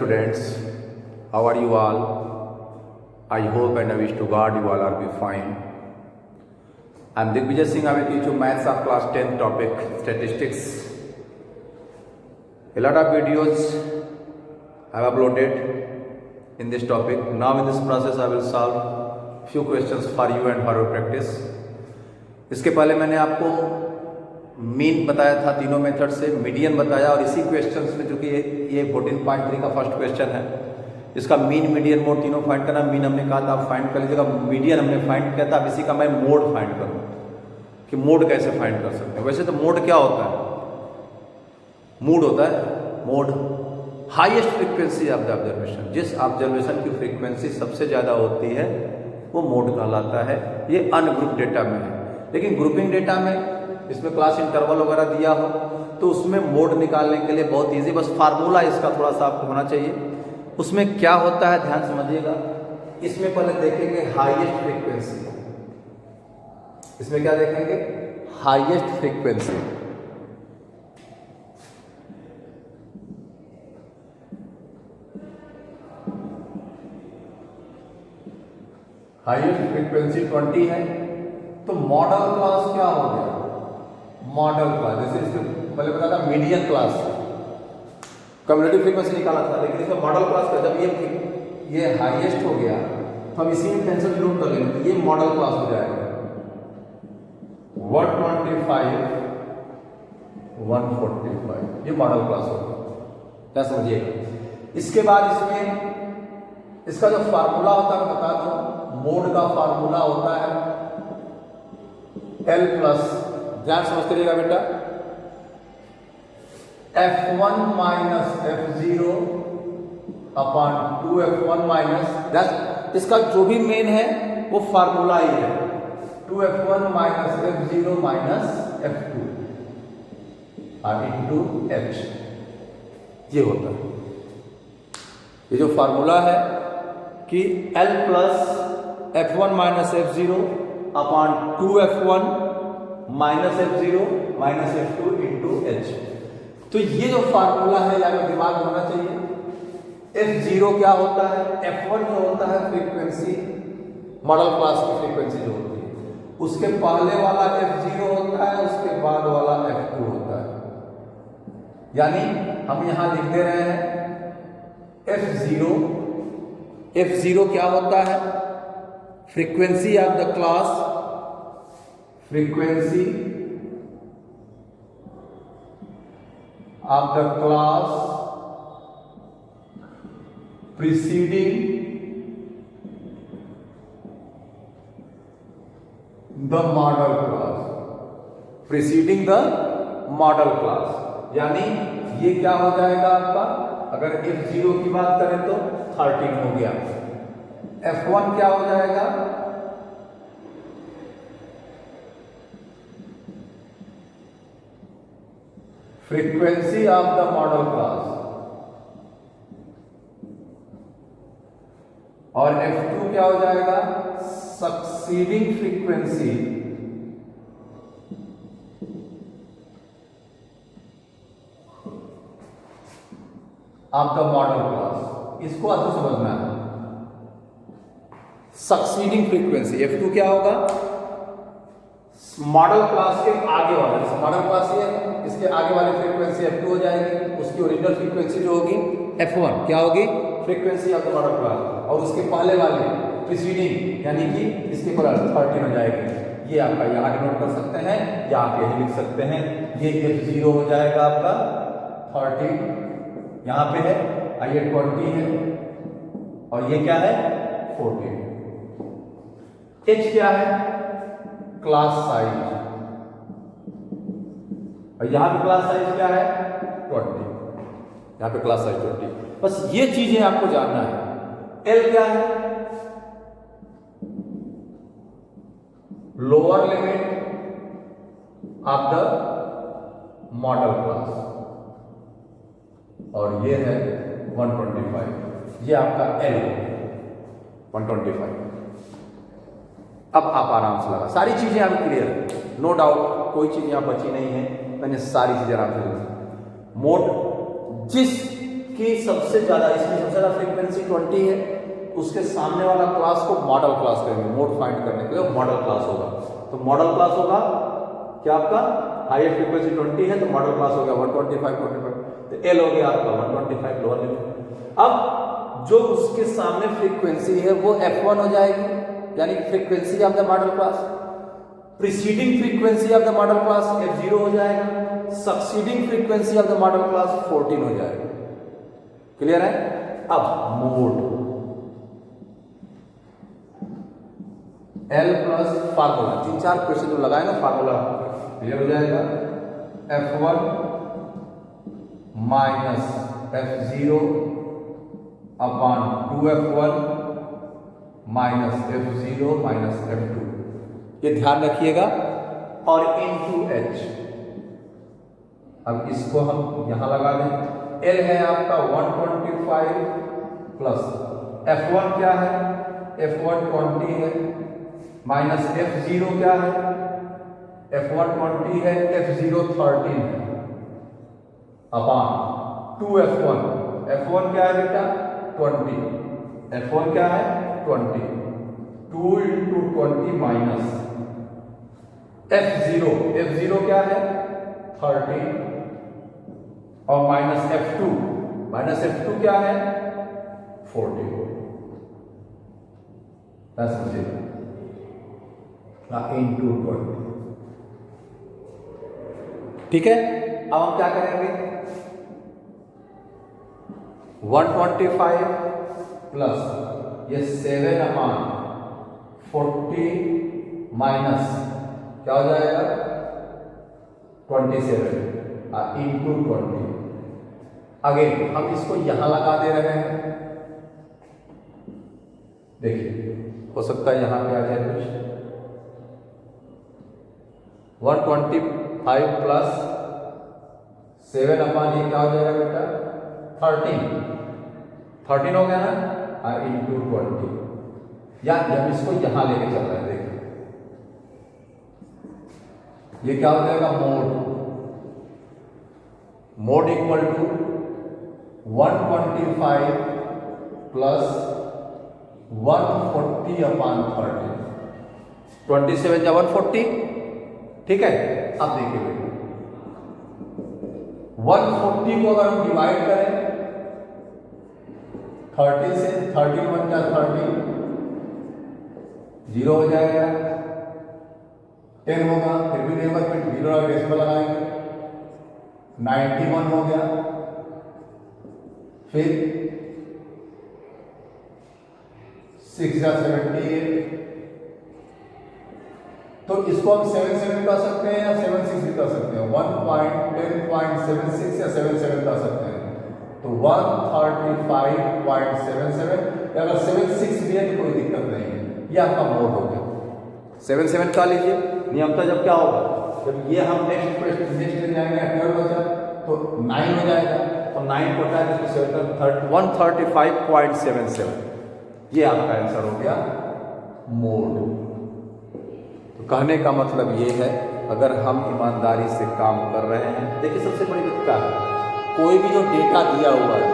students, how are you all? I hope and I wish to God you all are be fine. I am Digvijay Singh. I will teach you maths of class 10th topic statistics. A lot of videos I have uploaded in this topic. Now in this process I will solve few questions for you and for your practice. इसके पहले मैंने आपको mean बताया था तीनों method से, median बताया और इसी क्वेश्चंस में जो कि ये 14.3 का फर्स्ट क्वेश्चन है, इसका मीन मीडियन मोड तीनों फाइंड करना। मीन हमने कहा था आप फाइंड कर लीजिएगा, मीडियन हमने फाइंड किया था। अब इसी का मैं मोड फाइंड करूँ कि मोड कैसे फाइंड कर सकते हैं। वैसे तो मोड क्या होता है? मोड होता है mode highest frequency of the observation. जिस ऑब्जर्वेशन की फ्रीक्वेंसी सबसे ज़्यादा होती है वो मोड कहलाता है। ये अनग्रुप डेटा में है, लेकिन ग्रुपिंग डेटा में इसमें क्लास इंटरवल वगैरह दिया हो तो उसमें मोड निकालने के लिए बहुत इजी, बस फार्मूला इसका थोड़ा सा आपको होना चाहिए। उसमें क्या होता है ध्यान समझिएगा। इसमें पहले देखेंगे हाईएस्ट फ्रीक्वेंसी। इसमें क्या देखेंगे? Highest frequency. हाईएस्ट फ्रीक्वेंसी 20 है तो मॉडल क्लास क्या हो गया? मॉडल क्लास जैसे इसमें पहले बताया था मीडियन क्लास कम्युनिटी फ्रीक्वेंसी निकाला था, लेकिन इसमें मॉडल क्लास का जब ये हाईएस्ट हो गया तो हम इसी में टेंशन जरूर कर लेंगे, तो ये मॉडल क्लास हो जाएगा 125 145, ये मॉडल क्लास होगा। क्या समझिएगा। इसके बाद इसमें इसका जो फार्मूला होता है बता दो, मोड का फार्मूला होता है L प्लस, ध्यान समझ करिएगा बेटा, F1 minus F0 upon 2F1 minus, इसका जो भी मेन है वो फार्मूला ही है 2F1 minus F0 minus F2 और इंटू H, ये होता है। ये जो फार्मूला है कि L plus F1 minus F0 upon 2F1 minus F0 minus F2 into H। तो ये जो फार्मूला है यार दिमाग में होना चाहिए। F0 क्या होता है? F1 जो होता है फ्रीक्वेंसी, मॉडल क्लास की फ्रीक्वेंसी जो होती है, उसके पहले वाला F0 होता है, उसके बाद वाला F2 होता है। यानी हम यहां लिख दे रहे हैं F0 क्या होता है? Frequency of the class, frequency of the class preceding the model class, preceding the model class। यानी ये क्या हो जाएगा आपका? अगर F0 की बात करें तो 13 हो गया। F1 क्या हो जाएगा? Frequency of the modal class, और F2 क्या हो जाएगा? Succeeding frequency of the modal class. इसको आपको समझना है। सक्सीडिंग फ्रीक्वेंसी F2 क्या होगा? मॉडल क्लास के आगे वाला, जैसे मॉडल क्लास ये है, इसके आगे वाली फ्रीक्वेंसी F2 हो जाएगी। उसकी ओरिजिनल फ्रीक्वेंसी जो होगी F1 क्या होगी? Frequency of the modal class, और उसके पहले वाले प्रीसीडिंग यानी कि इसके पर 13 हो जाएगी। ये आपका यहाँ नोट कर सकते हैं या आप यही लिख सकते हैं। ये F0 हो जाएगा आपका 13 यहाँ पे है, और ये 20 है, और ये क्या है? 14। H क्या है? क्लास साइज, और यहां पे क्लास साइज क्या है? 20। यहां पे क्लास साइज 20। बस ये चीजें आपको जानना है। L क्या है? Lower limit of the modal class, और ये है 125। ये आपका L 125। अब आप आराम से लगा, सारी चीजें आपको क्लियर है, नो डाउट, कोई चीज यहां बची नहीं है। मैंने सारी चीजें आराम से लिखी। मोड जिस कि सबसे ज़्यादा इसमें सबसे ज़्यादा फ्रीक्वेंसी 20 है, उसके सामने वाला क्लास को मॉडल क्लास करेंगे। मोड फाइंड करने के लिए मॉडल क्लास होगा। तो मॉडल क्लास होगा क्या आपका हाईएस्ट फ्रीक्वेंसी 20 है तो मॉडल क्लास हो गया 125 तो एल हो गया आपका 125 लोअर लिमिट। अब जो उसके सामने फ्रीक्वेंसी है वो F1 हो जाएगी, यानी frequency of the modal class. Preceding frequency of the modal class F0 हो जाएगा, succeeding frequency of the modal class 14 हो जाएगा। क्लियर है? अब mode L plus formula, 3-4 question जो लगाए ना फार्मूला क्लियर हो जाएगा। F1 minus F0 upon 2F1 minus F0 minus F2, ये ध्यान रखिएगा। और इनटू H, अब इसको हम यहां लगा दें। L है आपका 125 प्लस F1 क्या है, F1 20 है, माइनस F0 क्या है, F1 20 है, F0 13 है, अपॉन 2F1, F1 क्या है बेटा 20, F1 क्या है 20, 2 इंटू 20 माइनस F0, F0 क्या है 13 और माइनस F2, माइनस F2 क्या है 14। इंटू 20, ठीक है। अब हम क्या करेंगे, 125 प्लस ये 7 अपॉन 40 माइनस क्या हो जाएगा 27 इंटू 20। अगेन हम इसको यहां लगा दे रहे हैं, देखिए हो सकता है यहां पे आ जाए कुछ। 125 प्लस 7 अपॉन ये क्या हो जाएगा बेटा 13 हो गया ना, इंटू 20, या हम इसको यहां लेके चल रहे हैं। देखिए ये क्या हो जाएगा mode equal to 125 plus 140 upon 30, 27 या 140, ठीक है। अब देखिए 140 को अगर हम डिवाइड करें 30 से, 30 1 जा 30, 0 हो जाएगा, 10 होगा, फिर भी नहीं होगा, फिर 0 डेसिमल लगाएंगे, 91 हो गया, फिर 6 या 78, तो इसको हम 77 कर सकते हैं या 76 भी कर सकते हैं, 1.10.76 या 77 कर सकते हैं। तो 135.77, अगर 76 भी है तो कोई दिक्कत नहीं है, ये आपका मोड हो गया। 77 का लीजिए, नियमता जब क्या होगा, जब ये हम नेक्स्ट क्वेश्चन जाएंगे 12 बचा तो 9 हो जाएगा, और 9 को हटा के 135.77, ये आपका आंसर हो गया मोड। तो कहने का मतलब ये है, अगर हम ईमानदारी से काम कर रहे हैं, देखिए सबसे बड़ी बात क्या है, कोई भी जो डेटा दिया हुआ है,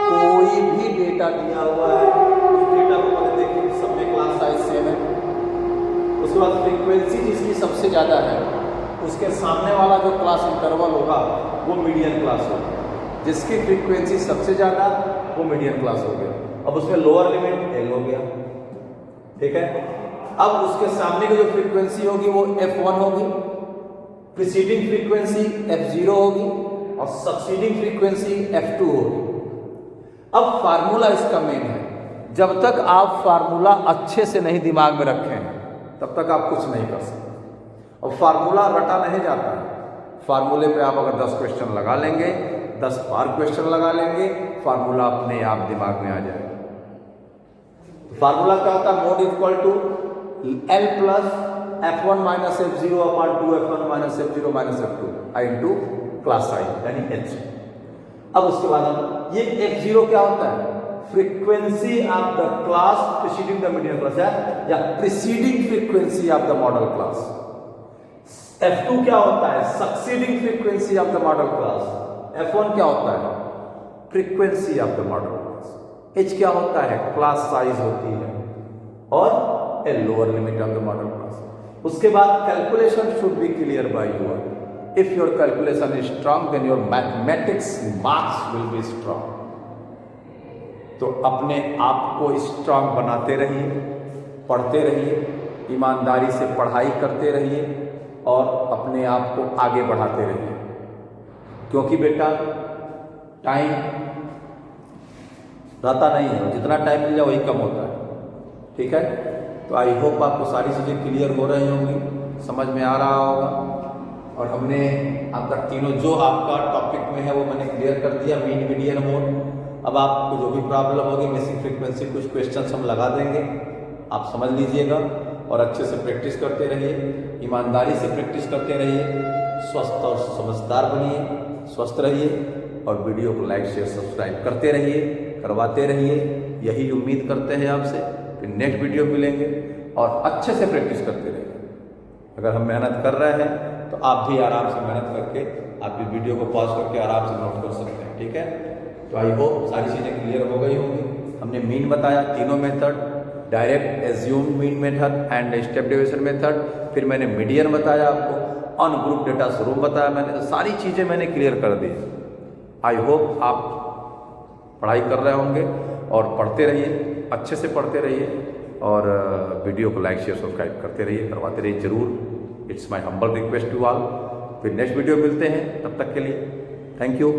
कोई भी डेटा दिया हुआ है, उस डेटा को पहले देखिए सब में क्लास साइज सेम है, उसके बाद फ्रीक्वेंसी जिसकी सबसे ज़्यादा है उसके सामने वाला जो क्लास इंटरवल होगा वो मीडियन क्लास होगा, जिसकी फ्रीक्वेंसी सबसे ज़्यादा वो मीडियन क्लास हो गया। अब उसमें लोअर लिमिट L हो गया, ठीक है। अब उसके सामने की जो फ्रीक्वेंसी होगी वो F1 होगी, प्रीसीडिंग फ्रीक्वेंसी F0 होगी और सक्सीडिंग फ्रीक्वेंसी F2 होगी। अब फार्मूला इसका मेन है, जब तक आप फार्मूला अच्छे से नहीं दिमाग में रखें तब तक आप कुछ नहीं कर सकते। और फार्मूला रटा नहीं जाता है, फार्मूले पे आप अगर 10 क्वेश्चन लगा लेंगे, 10 बार क्वेश्चन लगा लेंगे, फार्मूला अपने आप दिमाग में आ जाएगा। फार्मूला क्या होता है, mode equal to L plus F1 minus F0 upon 2F1 minus F0 minus F2 into class size यानी H। अब उसके बाद हम ये F0 क्या होता है, frequency of the class preceding the median class है, या preceding frequency of the modal class. F2 क्या होता है, succeeding frequency of the modal class. F1 क्या होता है, frequency of the modal class. H क्या होता है? क्लास साइज होती है और a lower limit of the modal class. उसके बाद calculation should be clear by your. If your calculation is strong then your mathematics marks will be strong. तो अपने आप को स्ट्रांग बनाते रहिए, पढ़ते रहिए, ईमानदारी से पढ़ाई करते रहिए और अपने आप को आगे बढ़ाते रहिए, क्योंकि बेटा टाइम रहता नहीं है, जितना टाइम मिल जाए वही कम होता है। ठीक है, तो आई होप आपको सारी चीज़ें क्लियर हो रही होंगी, समझ में आ रहा होगा। और हमने आपका तीनों जो आपका टॉपिक में है वो मैंने क्लियर कर दिया, मीन मीडियन मोड। अब आपको जो भी प्रॉब्लम होगी मिसिंग फ्रीक्वेंसी कुछ क्वेश्चंस हम लगा देंगे, आप समझ लीजिएगा और अच्छे से प्रैक्टिस करते रहिए, ईमानदारी से प्रैक्टिस करते रहिए, स्वस्थ और समझदार बनिए, स्वस्थ रहिए और वीडियो को लाइक शेयर सब्सक्राइब करते रहिए, करवाते रहिए। यही उम्मीद करते हैं आपसे। फिर नेक्स्ट वीडियो मिलेंगे और अच्छे से प्रैक्टिस करते रहिए। अगर हम मेहनत कर रहे हैं तो आप भी आराम से मेहनत करके आप भी वीडियो को पॉज करके आराम से नोट कर सकते हैं। ठीक है, तो आई होप सारी चीज़ें क्लियर हो गई होंगी। हमने मीन बताया, तीनों method, direct assume mean method and step deviation method, फिर मैंने मीडियन बताया आपको, ऑन ग्रुप डेटा स्वरूप बताया मैंने, तो सारी चीज़ें मैंने क्लियर कर दी। आई होप आप पढ़ाई कर रहे होंगे और पढ़ते रहिए, अच्छे से पढ़ते रहिए और वीडियो को लाइक शेयर सब्सक्राइब करते रहिए, करवाते रहिए जरूर। It's my humble request to all. फिर नेक्स्ट वीडियो मिलते हैं, तब तक के लिए थैंक यू।